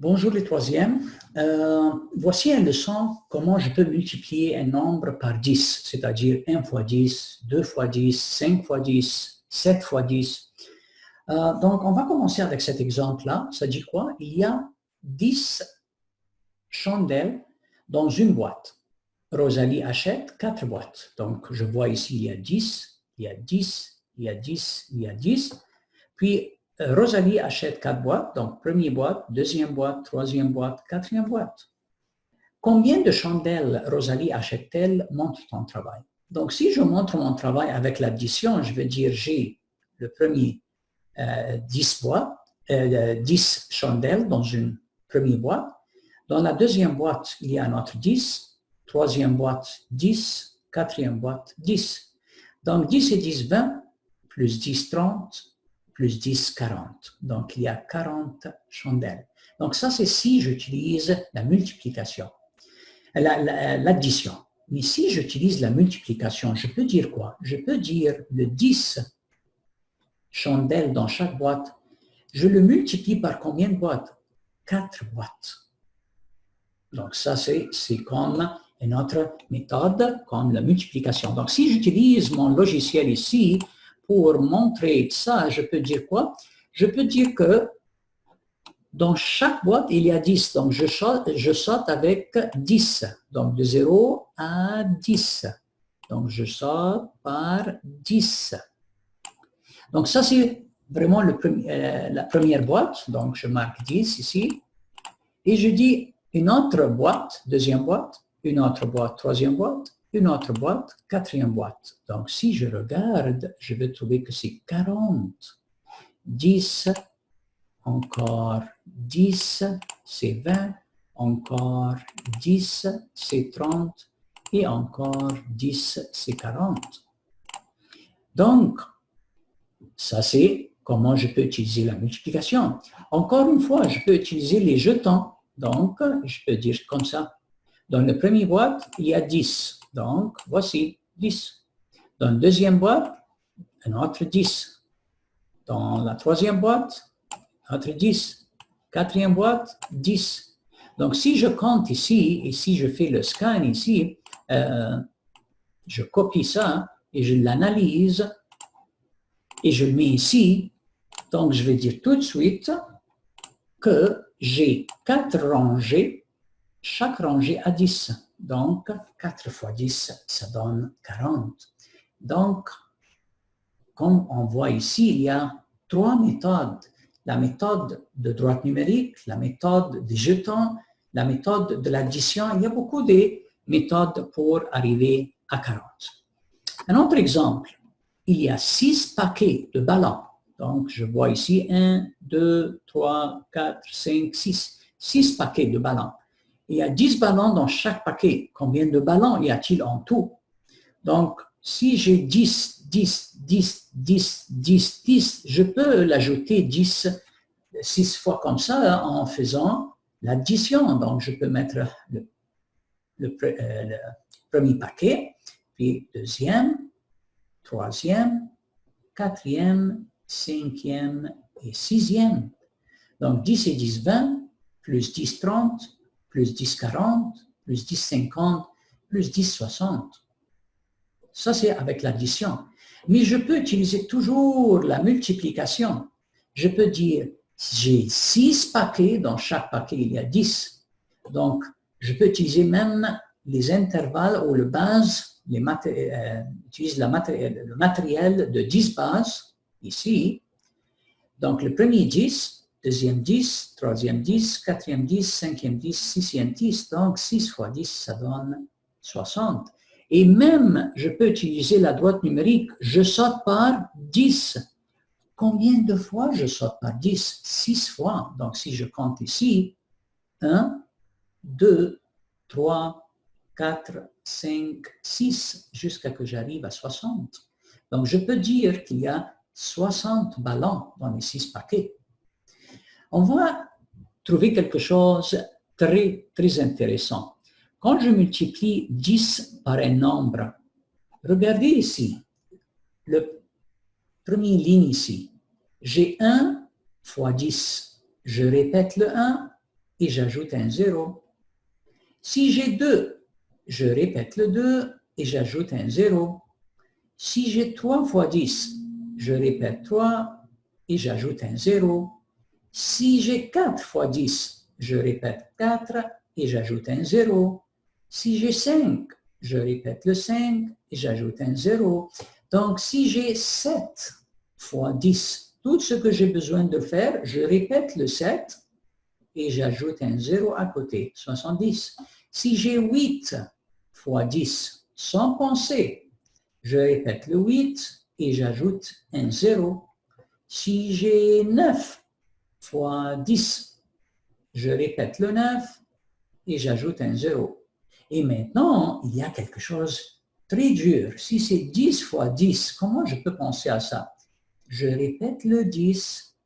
Bonjour les troisièmes. Voici une leçon comment je peux multiplier un nombre par 10, c'est-à-dire 1 fois 10, 2 fois 10, 5 fois 10, 7 fois 10. Donc, on va commencer avec cet exemple-là. Ça dit quoi? Il y a 10 chandelles dans une boîte. Rosalie achète 4 boîtes. Donc, je vois ici, il y a 10, il y a 10, il y a 10, il y a 10. Puis, Rosalie achète 4 boîtes, donc première boîte, deuxième boîte, troisième boîte, quatrième boîte. Combien de chandelles Rosalie achète-t-elle? Montre ton travail. Donc, si je montre mon travail avec l'addition, je vais dire j'ai le premier 10 boîtes, 10 chandelles dans une première boîte. Dans la deuxième boîte, il y a un autre 10, troisième boîte 10, quatrième boîte 10. Donc, 10 et 10, 20, plus 10, 30, plus 10, 40. Donc, il y a 40 chandelles. Donc, ça, c'est si j'utilise la multiplication, l'addition. Mais si j'utilise la multiplication, je peux dire quoi? Je peux dire le 10 chandelles dans chaque boîte, je le multiplie par combien de boîtes? 4 boîtes. Donc, ça, c'est comme une autre méthode, comme la multiplication. Donc, si j'utilise mon logiciel ici, pour montrer ça, je peux dire quoi? Je peux dire que dans chaque boîte, il y a 10. Donc, je saute avec 10. Donc, de 0 à 10. Donc, je saute par 10. Donc, ça, c'est vraiment la première boîte. Donc, je marque 10 ici. Et je dis une autre boîte, deuxième boîte, une autre boîte, troisième boîte, une autre boîte, quatrième boîte. Donc, si je regarde, je vais trouver que c'est 40. 10, encore 10, c'est 20, encore 10, c'est 30, et encore 10, c'est 40. Donc, ça c'est comment je peux utiliser la multiplication. Encore une fois, je peux utiliser les jetons. Donc, je peux dire comme ça. Dans la première boîte, il y a 10. Donc, voici 10. Dans la deuxième boîte, un autre 10. Dans la troisième boîte, un autre 10. Quatrième boîte, 10. Donc, si je compte ici, et si je fais le scan ici, je copie ça et je l'analyse et je le mets ici. Donc, je vais dire tout de suite que j'ai 4 rangées, chaque rangée a 10. Donc, 4 fois 10, ça donne 40. Donc, comme on voit ici, il y a 3 méthodes. La méthode de droite numérique, la méthode des jetons, la méthode de l'addition. Il y a beaucoup de méthodes pour arriver à 40. Un autre exemple, il y a 6 paquets de ballons. Donc, je vois ici 1, 2, 3, 4, 5, 6. 6 paquets de ballons. Il y a 10 ballons dans chaque paquet. Combien de ballons y a-t-il en tout? Donc, si j'ai 10, 10, 10, 10, 10, 10, je peux l'ajouter 10, 6 fois comme ça en faisant l'addition. Donc, je peux mettre le premier paquet, puis deuxième, troisième, quatrième, cinquième et sixième. Donc, 10 et 10, 20, plus 10, 30, plus 10, 40, plus 10, 50, plus 10, 60. Ça, c'est avec l'addition. Mais je peux utiliser toujours la multiplication. Je peux dire, j'ai 6 paquets, dans chaque paquet, il y a 10. Donc, je peux utiliser même les intervalles ou le base, utilise le matériel de 10 bases, ici. Donc, le premier 10, deuxième 10, troisième 10, quatrième 10, cinquième 10, sixième 10. Donc, 6 fois 10, ça donne 60. Et même, je peux utiliser la droite numérique, je saute par 10. Combien de fois je saute par 10? 6 fois. Donc, si je compte ici, 1, 2, 3, 4, 5, 6, jusqu'à que j'arrive à 60. Donc, je peux dire qu'il y a 60 ballons dans les 6 paquets. On va trouver quelque chose de très, très intéressant. Quand je multiplie 10 par un nombre, regardez ici, la première ligne ici, j'ai 1 fois 10. Je répète le 1 et j'ajoute un 0. Si j'ai 2, je répète le 2 et j'ajoute un 0. Si j'ai 3 fois 10, je répète 3 et j'ajoute un 0. Si j'ai 4 fois 10, je répète 4 et j'ajoute un 0. Si j'ai 5, je répète le 5 et j'ajoute un 0. Donc, si j'ai 7 fois 10, tout ce que j'ai besoin de faire, je répète le 7 et j'ajoute un 0 à côté, 70. Si j'ai 8 fois 10, sans penser, je répète le 8 et j'ajoute un 0. Si j'ai 9 fois 10, je répète le 9 et j'ajoute un 0. Et maintenant, il y a quelque chose de très dur. Si c'est 10 fois 10, comment je peux penser à ça? Je répète le 10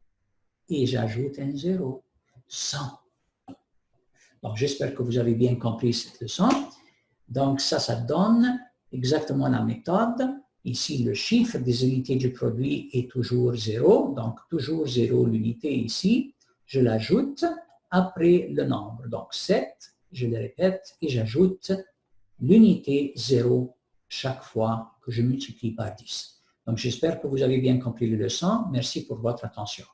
et j'ajoute un 0. 100. Donc, j'espère que vous avez bien compris cette leçon. Donc, ça donne exactement la méthode. Ici, le chiffre des unités du produit est toujours 0. Donc, toujours 0 l'unité ici. Je l'ajoute après le nombre. Donc, 7, je le répète, et j'ajoute l'unité 0 chaque fois que je multiplie par 10. Donc, j'espère que vous avez bien compris la leçon. Merci pour votre attention.